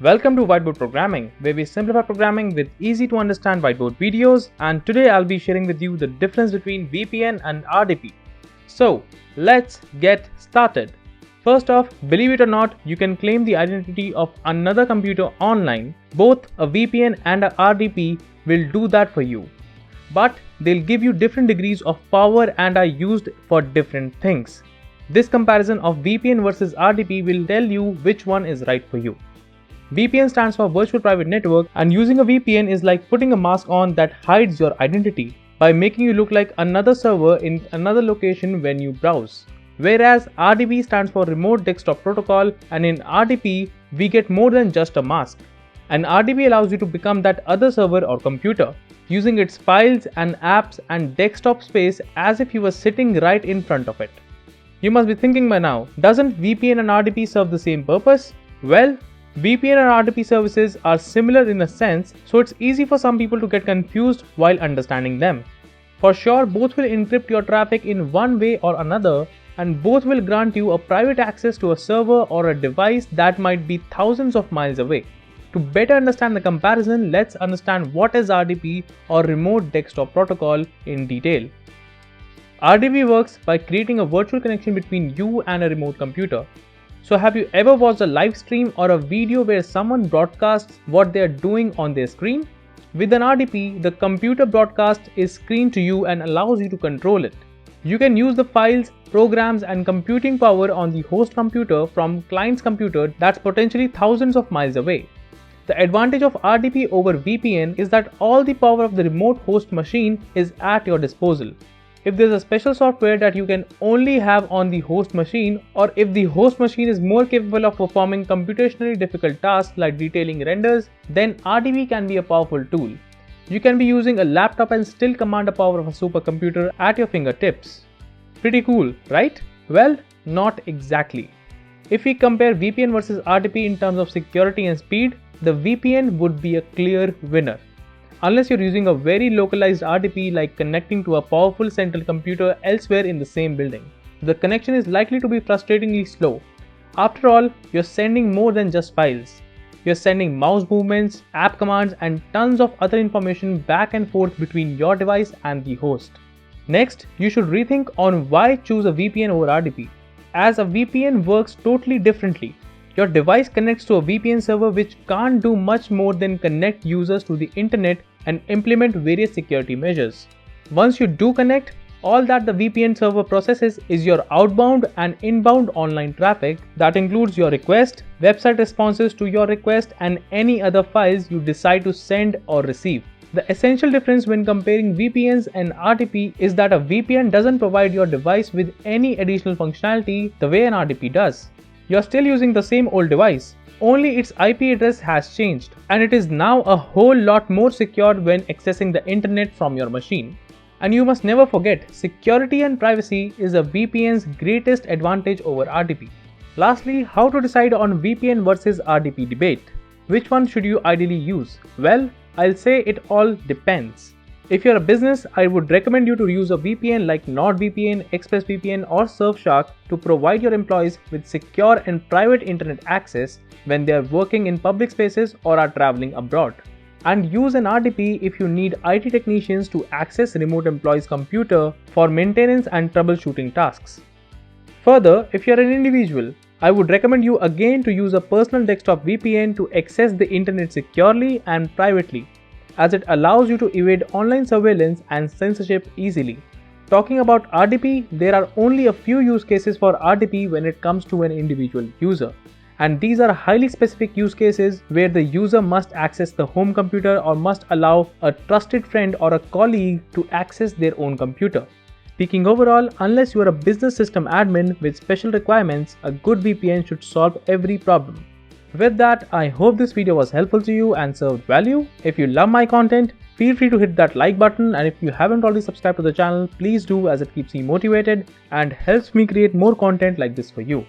Welcome to Whiteboard Programming, where we simplify programming with easy to understand whiteboard videos, and today I'll be sharing with you the difference between VPN and RDP. So let's get started. First off, believe it or not, you can claim the identity of another computer online. Both a VPN and a RDP will do that for you, but they'll give you different degrees of power and are used for different things. This comparison of VPN versus RDP will tell you which one is right for you. VPN stands for Virtual Private Network, and using a VPN is like putting a mask on that hides your identity by making you look like another server in another location when you browse. Whereas RDP stands for Remote Desktop Protocol, and in RDP we get more than just a mask. An RDP allows you to become that other server or computer, using its files and apps and desktop space as if you were sitting right in front of it. You must be thinking by now, doesn't VPN and RDP serve the same purpose? Well, VPN and RDP services are similar in a sense, so it's easy for some people to get confused while understanding them. For sure, both will encrypt your traffic in one way or another, and both will grant you a private access to a server or a device that might be thousands of miles away. To better understand the comparison, let's understand what is RDP or Remote Desktop Protocol in detail. RDP works by creating a virtual connection between you and a remote computer. So have you ever watched a live stream or a video where someone broadcasts what they are doing on their screen? With an RDP, the computer broadcast is screened to you and allows you to control it. You can use the files, programs and computing power on the host computer from client's computer that's potentially thousands of miles away. The advantage of RDP over VPN is that all the power of the remote host machine is at your disposal. If there's a special software that you can only have on the host machine, or if the host machine is more capable of performing computationally difficult tasks like detailing renders, then RDP can be a powerful tool. You can be using a laptop and still command the power of a supercomputer at your fingertips. Pretty cool, right? Well, not exactly. If we compare VPN versus RDP in terms of security and speed, the VPN would be a clear winner. Unless you're using a very localized RDP like connecting to a powerful central computer elsewhere in the same building. The connection is likely to be frustratingly slow. After all, you're sending more than just files. You're sending mouse movements, app commands and tons of other information back and forth between your device and the host. Next, you should rethink on why choose a VPN over RDP, as a VPN works totally differently. Your device connects to a VPN server which can't do much more than connect users to the internet and implement various security measures. Once you do connect, all that the VPN server processes is your outbound and inbound online traffic that includes your request, website responses to your request and any other files you decide to send or receive. The essential difference when comparing VPNs and RDP is that a VPN doesn't provide your device with any additional functionality the way an RDP does. You're still using the same old device, only its IP address has changed, and it is now a whole lot more secure when accessing the internet from your machine. And you must never forget, security and privacy is a VPN's greatest advantage over RDP. Lastly, how to decide on VPN versus RDP debate. Which one should you ideally use? Well, I'll say it all depends. If you're a business, I would recommend you to use a VPN like NordVPN, ExpressVPN or Surfshark to provide your employees with secure and private internet access when they are working in public spaces or are traveling abroad. And use an RDP if you need IT technicians to access remote employees' computer for maintenance and troubleshooting tasks. Further, if you're an individual, I would recommend you again to use a personal desktop VPN to access the internet securely and privately, as it allows you to evade online surveillance and censorship easily. Talking about RDP, there are only a few use cases for RDP when it comes to an individual user. And these are highly specific use cases where the user must access the home computer or must allow a trusted friend or a colleague to access their own computer. Speaking overall, unless you are a business system admin with special requirements, a good VPN should solve every problem. With that, I hope this video was helpful to you and served value. If you love my content, feel free to hit that like button, and if you haven't already subscribed to the channel, please do, as it keeps me motivated and helps me create more content like this for you.